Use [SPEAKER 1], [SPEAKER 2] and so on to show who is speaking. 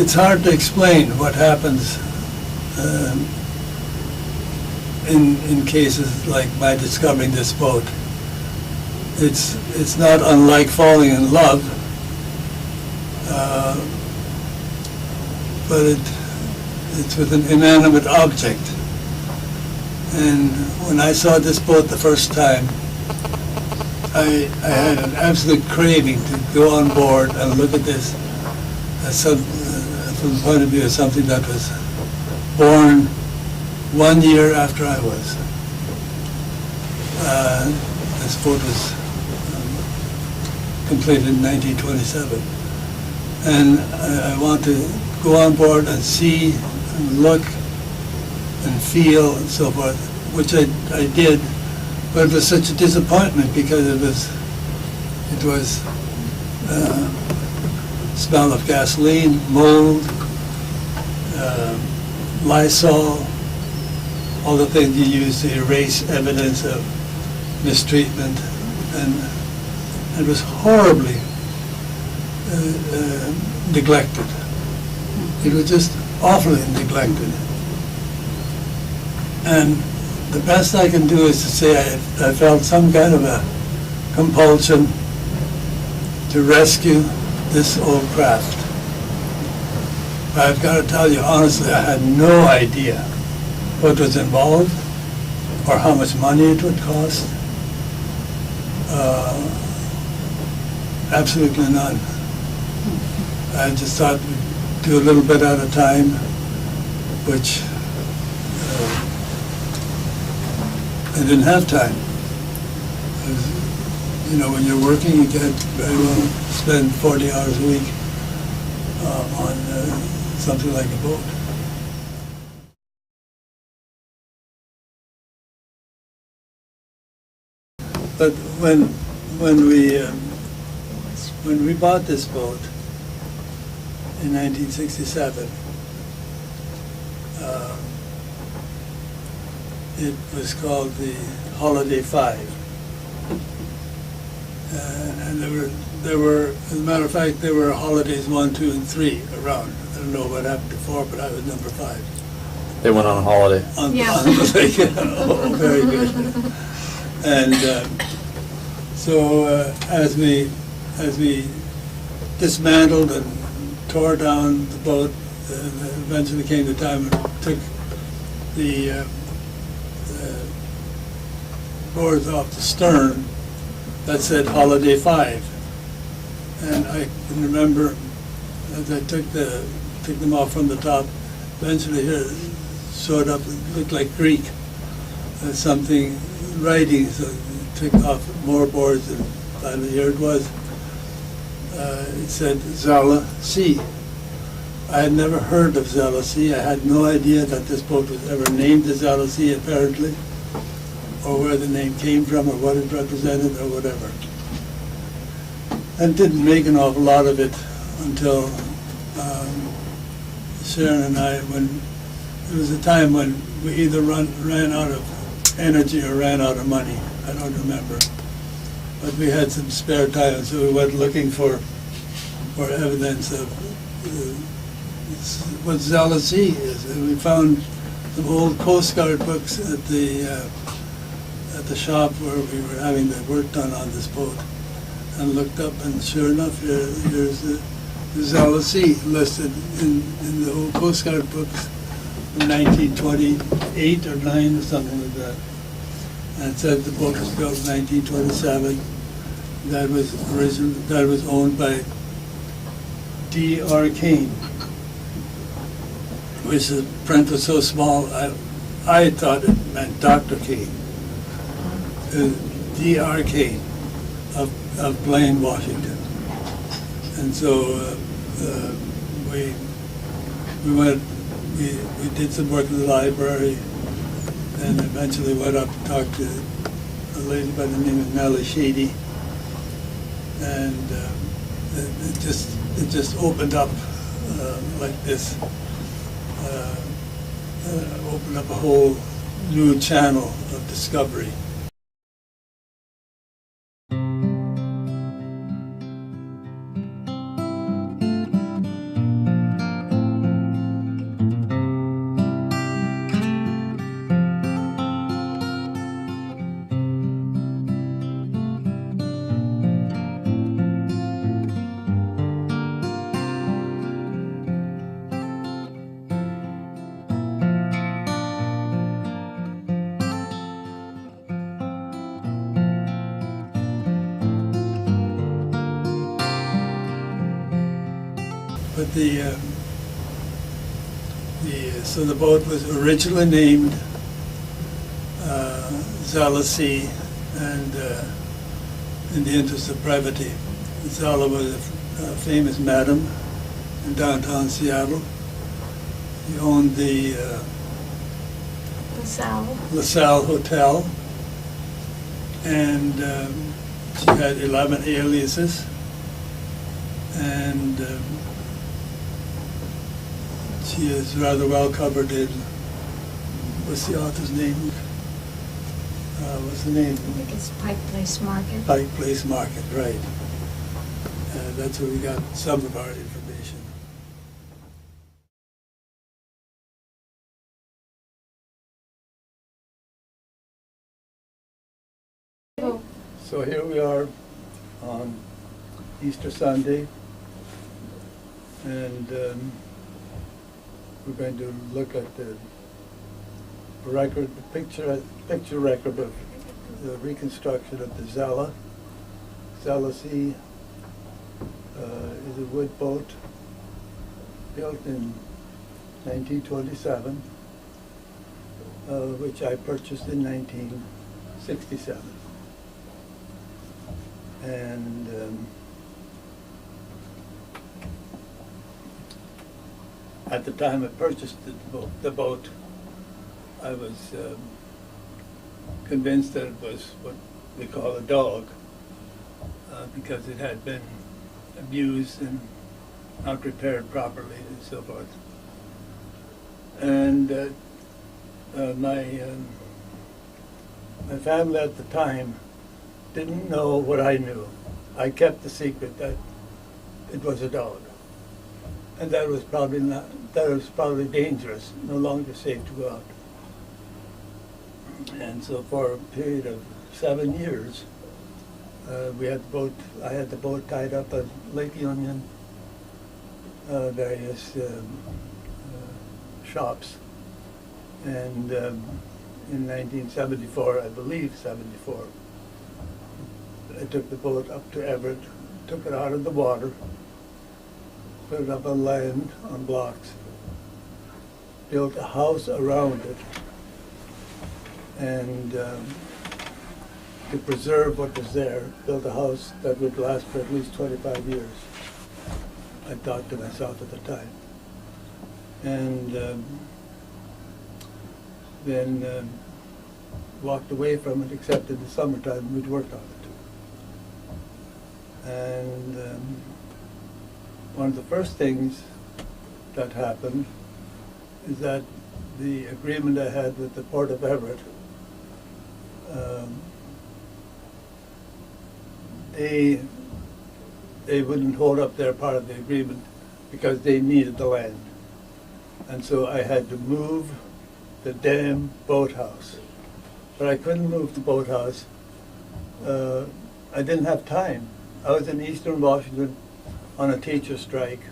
[SPEAKER 1] it's hard to explain what happens in cases like my discovering this boat. It's not unlike falling in love, but it's with an inanimate object. And when I saw this boat the first time, I had an absolute craving to go on board and look at this as from the point of view of something that was born 1 year after I was. This boat was completed in 1927. And I want to go on board and see and look and feel and so forth, which I did, but it was such a disappointment because it was smell of gasoline, mold, Lysol, all the things you use to erase evidence of mistreatment, and it was horribly neglected. It was just awfully neglected. And the best I can do is to say I felt some kind of a compulsion to rescue this old craft. But I've got to tell you honestly, I had no idea what was involved or how much money it would cost. Absolutely none. I just thought we'd do a little bit at a time, which I didn't have time. You know, when you're working, you can't very well spend 40 hours a week on something like a boat. But when we bought this boat in 1967, it was called the Holiday 5. And there were, as a matter of fact, there were holidays 1, 2, and 3 around. I don't know what happened to 4, but I was number 5.
[SPEAKER 2] They went on a holiday.
[SPEAKER 1] On the lake. Oh, very good. And so as we dismantled and tore down the boat, eventually came the time when we took the boards off the stern that said Holiday 5. And I can remember as I took them off from the top, eventually here showed up, it looked like Greek, something, writing, so I took off more boards and finally here it was. It said Zella C. I had never heard of Zella C. I had no idea that this boat was ever named the Zella C, apparently, or where the name came from, or what it represented, or whatever. And didn't make an awful lot of it until Sharon and I, when it was a time when we either ran out of energy or ran out of money. I don't remember. But we had some spare time, so we went looking for evidence of what Zella C is. And we found some old Coast Guard books at the shop where we were having the work done on this boat, and looked up, and sure enough, here's the Zella C listed in the old Coast Guard books from 1928 or 9 or something like that. And it said the boat was built in 1927. That was owned by D.R. Kane, which the print was so small, I thought it meant Dr. Kane. D.R. Kane of Blaine, Washington. And so we did some work in the library, and eventually went up and talked to a lady by the name of Nellie Shady, and it just opened up like this, opened up a whole new channel of discovery. But so the boat was originally named Zella C, and in the interest of brevity, Zella was a famous madam in downtown Seattle. He owned the LaSalle Hotel, and she had 11 aliases, and she is rather well covered in, what's the author's name? What's the name?
[SPEAKER 2] I think it's Pike Place Market.
[SPEAKER 1] Pike Place Market, right. That's where we got some of our information.
[SPEAKER 2] Oh.
[SPEAKER 1] So here we are on Easter Sunday, and we're going to look at the record, the picture record of the reconstruction of the Zella. Zella C is a wood boat built in 1927, which I purchased in 1967. And at the time I purchased the boat, I was convinced that it was what we call a dog, because it had been abused and not repaired properly and so forth. And my family at the time didn't know what I knew. I kept the secret that it was a dog, and that was probably dangerous, no longer safe to go out. And so for a period of 7 years, I had the boat tied up at Lake Union, various shops, and in 1974, I believe 74, I took the boat up to Everett, took it out of the water, put it up on land, on blocks, built a house around it, and to preserve what was there, built a house that would last for at least 25 years, I thought to myself at the time. And then walked away from it, except in the summertime we'd worked on it. And one of the first things that happened is that the agreement I had with the Port of Everett, they wouldn't hold up their part of the agreement because they needed the land. And so I had to move the damn boathouse. But I couldn't move the boathouse. I didn't have time. I was in Eastern Washington on a teacher strike